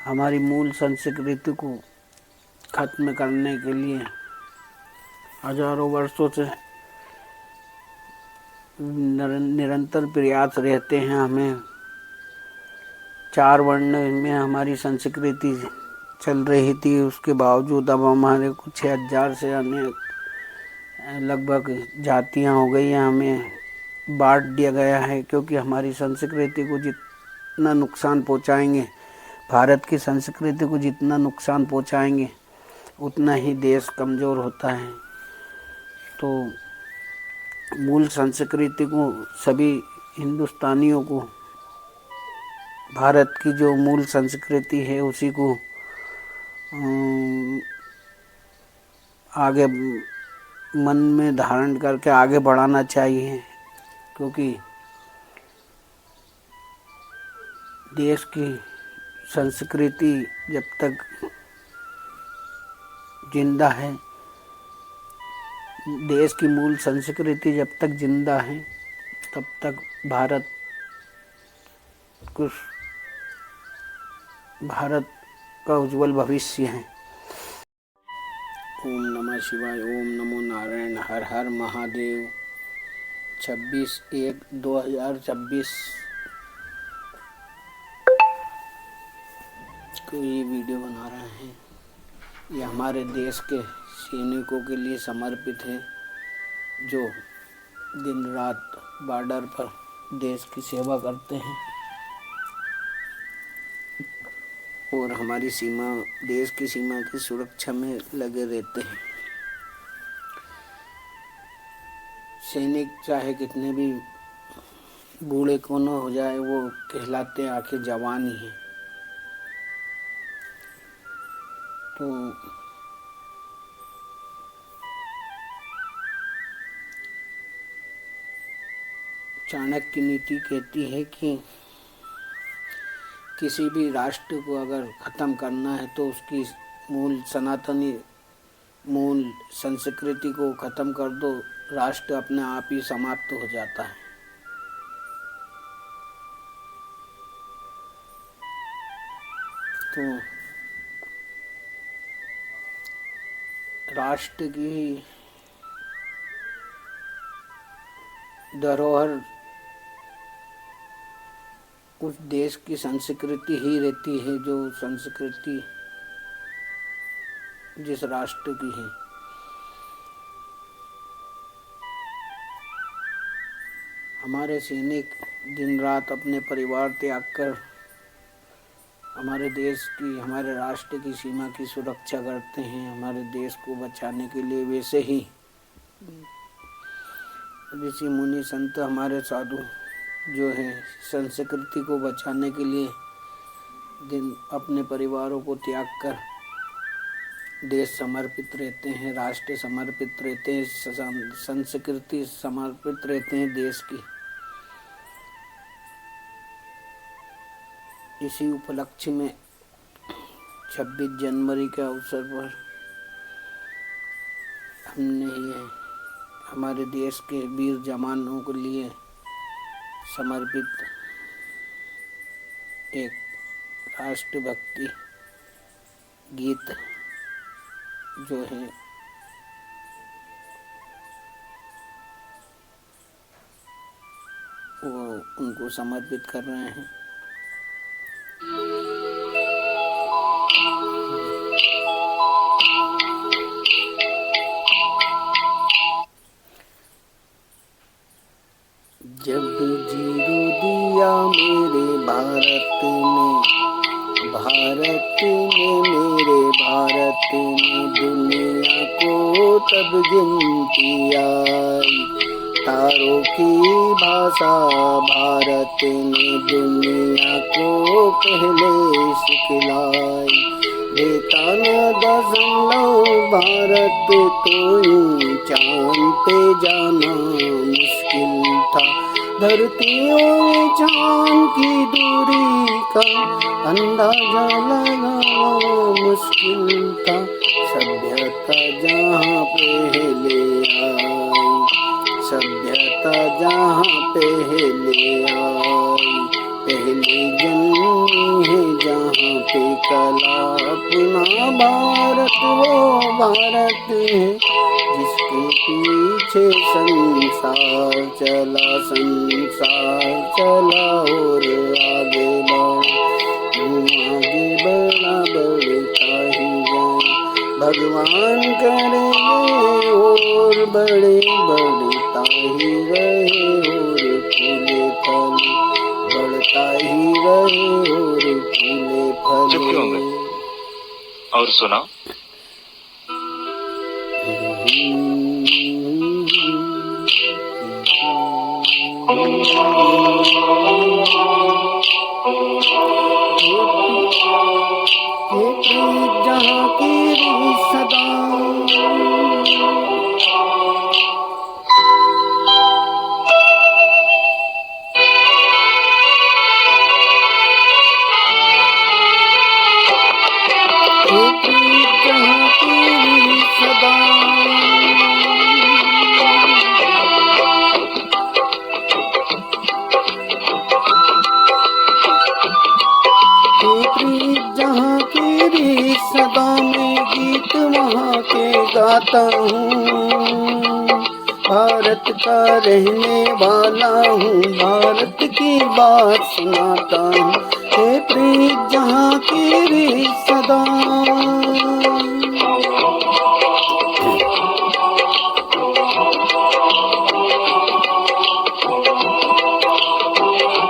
हमारी मूल संस्कृति को खत्म करने के लिए हजारों वर्षों से निरंतर प्रयास रहते हैं। हमें 4 वर्ण में हमारी संस्कृति चल रही थी, उसके बावजूद अब हमारे कुछ 6,000 से अनेक लगभग जातियां हो गई हैं। हमें बांट दिया गया है, क्योंकि हमारी संस्कृति को जितना नुकसान पहुंचाएंगे, भारत की संस्कृति को जितना नुकसान पहुंचाएंगे, उतना ही देश कमज़ोर होता है। तो मूल संस्कृति को सभी हिंदुस्तानियों को, भारत की जो मूल संस्कृति है उसी को आगे मन में धारण करके आगे बढ़ाना चाहिए, क्योंकि देश की संस्कृति जब तक जिंदा है, देश की मूल संस्कृति जब तक जिंदा है, तब तक भारत का उज्जवल भविष्य है। ओम नमः शिवाय, ओम नमो नारायण, हर हर महादेव। 26/1/2026 को ये वीडियो बना रहे हैं। ये हमारे देश के सैनिकों के लिए समर्पित है, जो दिन रात बॉर्डर पर देश की सेवा करते हैं और हमारी सीमा, देश की सीमा की सुरक्षा में लगे रहते हैं। सैनिक चाहे कितने भी बूढ़े क्यों न हो जाए, वो कहलाते आखिर जवान ही हैं। तो चाणक्य की नीति कहती है कि किसी भी राष्ट्र को अगर ख़त्म करना है तो उसकी मूल सनातनी मूल संस्कृति को ख़त्म कर दो, राष्ट्र अपने आप ही समाप्त हो जाता है। तो राष्ट्र की धरोहर उस देश की संस्कृति ही रहती है, जो संस्कृति जिस राष्ट्र की है। हमारे सैनिक दिन रात अपने परिवार त्याग कर हमारे देश की, हमारे राष्ट्र की सीमा की सुरक्षा करते हैं, हमारे देश को बचाने के लिए। वैसे ही ऋषि मुनि संत, हमारे साधु जो हैं, संस्कृति को बचाने के लिए दिन अपने परिवारों को त्याग कर देश समर्पित रहते हैं, राष्ट्र समर्पित रहते हैं, संस्कृति समर्पित रहते हैं देश की। इसी उपलक्ष्य में 26 जनवरी के अवसर पर हमने ये हमारे देश के वीर जवानों के लिए समर्पित एक राष्ट्रभक्ति गीत जो है वो उनको समर्पित कर रहे हैं। जब जीरो दिया मेरे भारत मेरे भारत ने दुनिया को तब गिनती आई। तारों की भाषा भारत ने दुनिया को पहले सिखलाई। बेताना दशमलव भारत तो यूं चांद पे जाना मुश्किल था। धरती और चांद की दूरी का अंदाजा लगाना मुश्किल था। सभ्यता जहाँ पहले आई, सभ्यता जहाँ पहले आई, पहली जन्मी है जहाँ पे कल्पना। भारत वो भारत है जिसके पीछे संसार चला, संसार चला और आगे बढ़ा, आगे बढ़ा बढ़ता ही जाए। भगवान करेंगे और बड़े बढ़ता ही रहे और फूले फले, बढ़ता ही रहे और फूले फले। और सुना जहाँ की सदा सदा में गीत वहाँ के गाता हूँ। भारत का रहने वाला हूँ, भारत की बात सुनाता हूँ। हे प्रीत जहाँ की री सदा,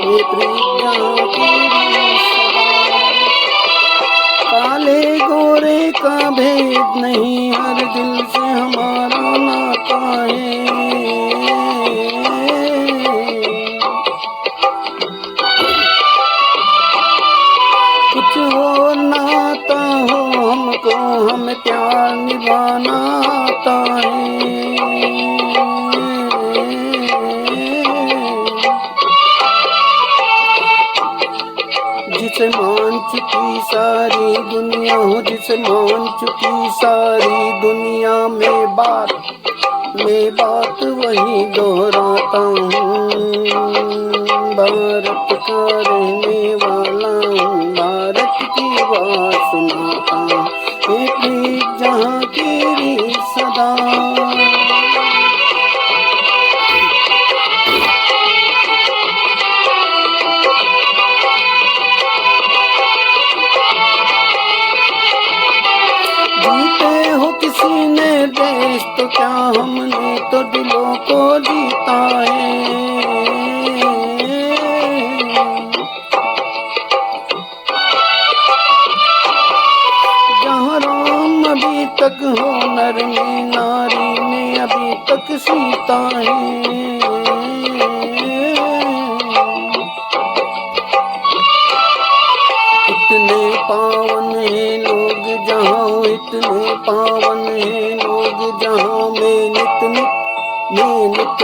हे प्रीत जहाँ की री सदा। काले गोरे का भेद नहीं, हर दिल से हमारा नाता है। कुछ हो नाता हो हमको, हमें प्यार निभाना आता है। जिसे मान चुकी सारी दुनिया हो, जिसे मान चुकी सारी दुनिया में बात वही दोहराता हूँ। भारत का रहने वाला हूँ, भारत की बात सुनाता हूँ। हे प्रीत जहाँ की री सदा, जीते हो किसी ने देश तो क्या, हमने तो दिलों को जीता है। जहाँ राम अभी तक हो, नर में नारी में अभी तक सीता है। इतने पावन हैं लोग जहाँ, इतने पावन हैं लोग जहाँ, मैं नित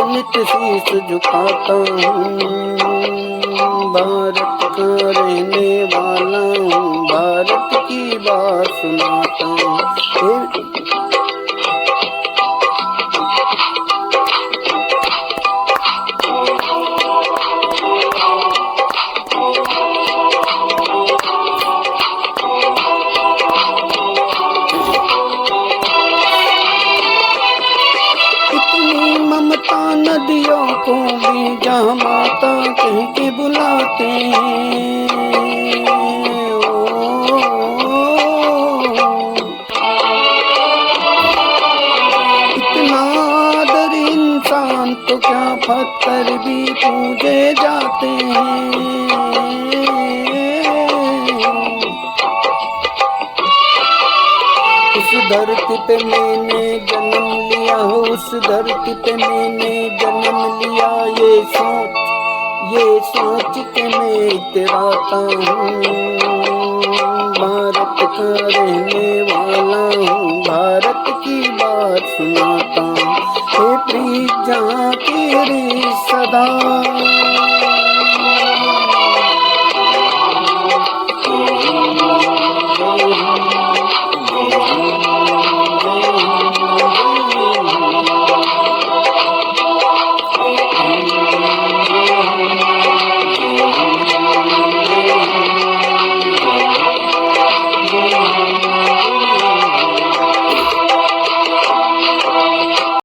नित शीश झुकाता हूँ। भारत का रहने वाला हूँ, भारत की बात सुनाता हूँ। नदियों को भी जहाँ माता कह के बुलाते हैं। इतना आदर इंसान तो क्या पत्थर भी पूजे जाते हैं। उस धरती पे मैंने जन्म लिया, उस धरती पे मैंने जन्म लिया। ये सोच के मैं इतराता हूँ। भारत का रहने वाला हूँ, भारत की बात सुनाता हूँ। हे प्रीत जहाँ की री सदा।